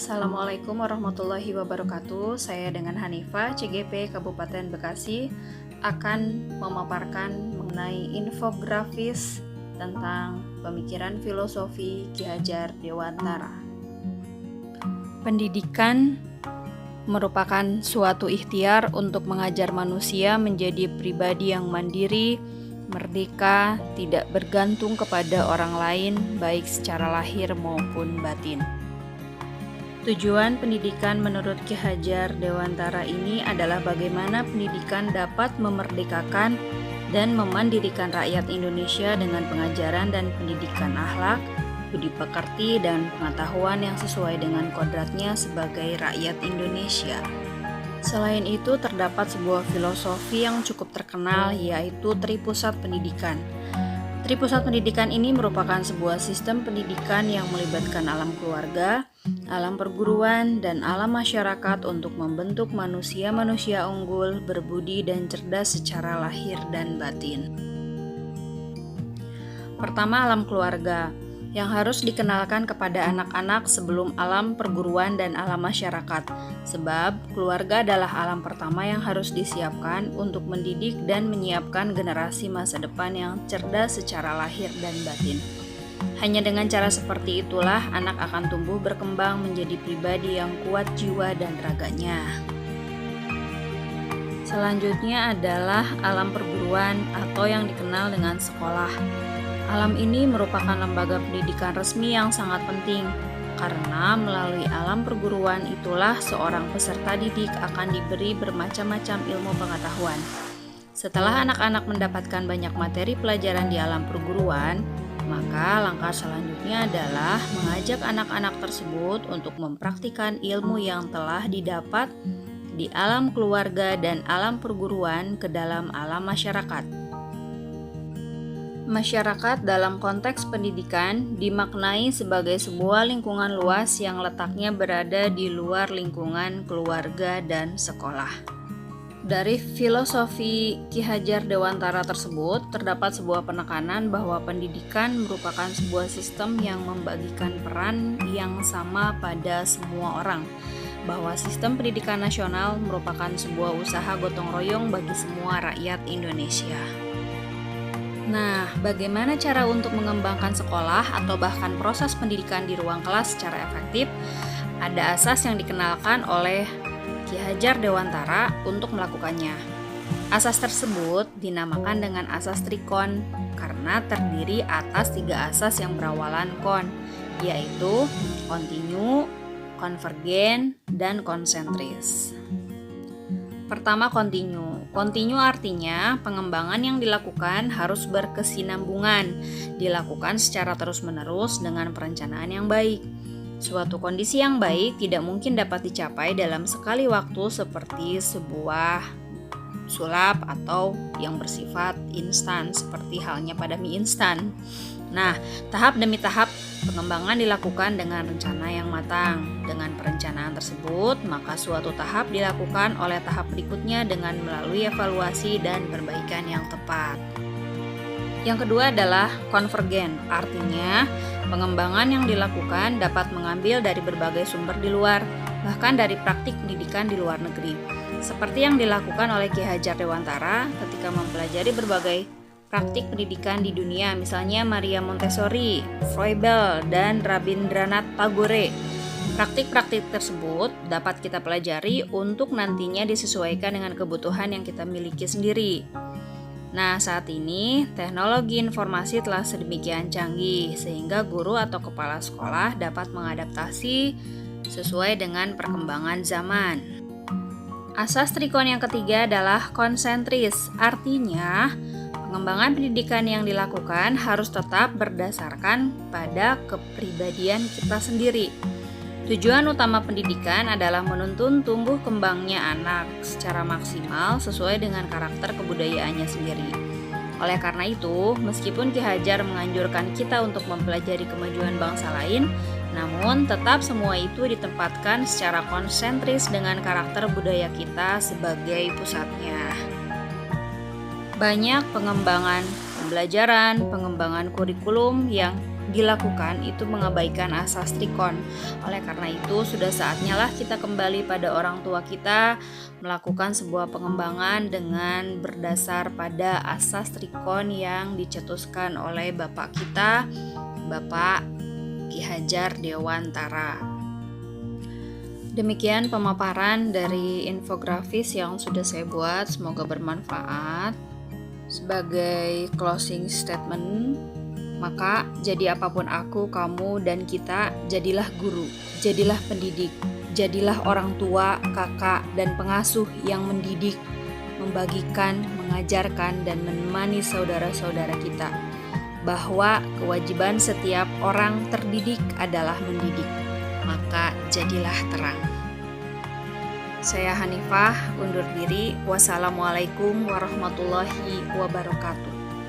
Assalamualaikum warahmatullahi wabarakatuh. Saya dengan Hanifah, CGP Kabupaten Bekasi, akan memaparkan mengenai infografis tentang pemikiran filosofi Ki Hajar Dewantara. Pendidikan merupakan suatu ikhtiar untuk mengajar manusia menjadi pribadi yang mandiri, merdeka, tidak bergantung kepada orang lain, baik secara lahir maupun batin. Tujuan pendidikan menurut Ki Hajar Dewantara ini adalah bagaimana pendidikan dapat memerdekakan dan memandirikan rakyat Indonesia dengan pengajaran dan pendidikan akhlak, budi pekerti, dan pengetahuan yang sesuai dengan kodratnya sebagai rakyat Indonesia. Selain itu, terdapat sebuah filosofi yang cukup terkenal, yaitu Tripusat Pendidikan. Tripusat Pendidikan ini merupakan sebuah sistem pendidikan yang melibatkan alam keluarga, alam perguruan, dan alam masyarakat untuk membentuk manusia-manusia unggul, berbudi, dan cerdas secara lahir dan batin. Pertama, alam keluarga yang harus dikenalkan kepada anak-anak sebelum alam perguruan dan alam masyarakat, sebab keluarga adalah alam pertama yang harus disiapkan untuk mendidik dan menyiapkan generasi masa depan yang cerdas secara lahir dan batin. Hanya dengan cara seperti itulah anak akan tumbuh berkembang menjadi pribadi yang kuat jiwa dan raganya. Selanjutnya adalah alam perguruan atau yang dikenal dengan sekolah. Alam ini merupakan lembaga pendidikan resmi yang sangat penting, karena melalui alam perguruan itulah seorang peserta didik akan diberi bermacam-macam ilmu pengetahuan. Setelah anak-anak mendapatkan banyak materi pelajaran di alam perguruan, maka langkah selanjutnya adalah mengajak anak-anak tersebut untuk mempraktikkan ilmu yang telah didapat di alam keluarga dan alam perguruan ke dalam alam masyarakat. Masyarakat dalam konteks pendidikan dimaknai sebagai sebuah lingkungan luas yang letaknya berada di luar lingkungan keluarga dan sekolah. Dari filosofi Ki Hajar Dewantara tersebut, terdapat sebuah penekanan bahwa pendidikan merupakan sebuah sistem yang membagikan peran yang sama pada semua orang, bahwa sistem pendidikan nasional merupakan sebuah usaha gotong royong bagi semua rakyat Indonesia. Nah, bagaimana cara untuk mengembangkan sekolah atau bahkan proses pendidikan di ruang kelas secara efektif? Ada asas yang dikenalkan oleh Ki Hajar Dewantara untuk melakukannya. Asas tersebut dinamakan dengan asas trikon karena terdiri atas 3 asas yang berawalan kon, yaitu kontinu, konvergen, dan konsentris. Pertama, kontinu. Kontinu artinya pengembangan yang dilakukan harus berkesinambungan, dilakukan secara terus-menerus dengan perencanaan yang baik. Suatu kondisi yang baik tidak mungkin dapat dicapai dalam sekali waktu seperti sebuah sulap atau yang bersifat instan seperti halnya pada mie instan. Nah, tahap demi tahap pengembangan dilakukan dengan rencana yang matang. Dengan perencanaan tersebut, maka suatu tahap dilakukan oleh tahap berikutnya dengan melalui evaluasi dan perbaikan yang tepat. Yang kedua adalah konvergen, artinya pengembangan yang dilakukan dapat mengambil dari berbagai sumber di luar, bahkan dari praktik pendidikan di luar negeri. Seperti yang dilakukan oleh Ki Hajar Dewantara ketika mempelajari berbagai praktik pendidikan di dunia, misalnya Maria Montessori, Froebel, dan Rabindranath Tagore. Praktik-praktik tersebut dapat kita pelajari untuk nantinya disesuaikan dengan kebutuhan yang kita miliki sendiri. Nah, saat ini teknologi informasi telah sedemikian canggih sehingga guru atau kepala sekolah dapat mengadaptasi sesuai dengan perkembangan zaman. Asas trikon yang ketiga adalah konsentris, artinya pengembangan pendidikan yang dilakukan harus tetap berdasarkan pada kepribadian kita sendiri. Tujuan utama pendidikan adalah menuntun tumbuh kembangnya anak secara maksimal sesuai dengan karakter kebudayaannya sendiri. Oleh karena itu, meskipun Ki Hajar menganjurkan kita untuk mempelajari kemajuan bangsa lain, namun tetap semua itu ditempatkan secara konsentris dengan karakter budaya kita sebagai pusatnya. Banyak pengembangan pembelajaran, pengembangan kurikulum yang dilakukan itu mengabaikan asas trikon. Oleh karena itu, sudah saatnya lah kita kembali pada orang tua kita, melakukan sebuah pengembangan dengan berdasar pada asas trikon yang dicetuskan oleh Bapak kita, Bapak Ki Hajar Dewantara. Demikian pemaparan dari infografis yang sudah saya buat, semoga bermanfaat. Sebagai closing statement, maka jadi apapun aku, kamu, dan kita, jadilah guru, jadilah pendidik, jadilah orang tua, kakak, dan pengasuh yang mendidik, membagikan, mengajarkan, dan menemani saudara-saudara kita, bahwa kewajiban setiap orang terdidik adalah mendidik, maka jadilah terang. Saya Hanifah undur diri. Wassalamualaikum warahmatullahi wabarakatuh.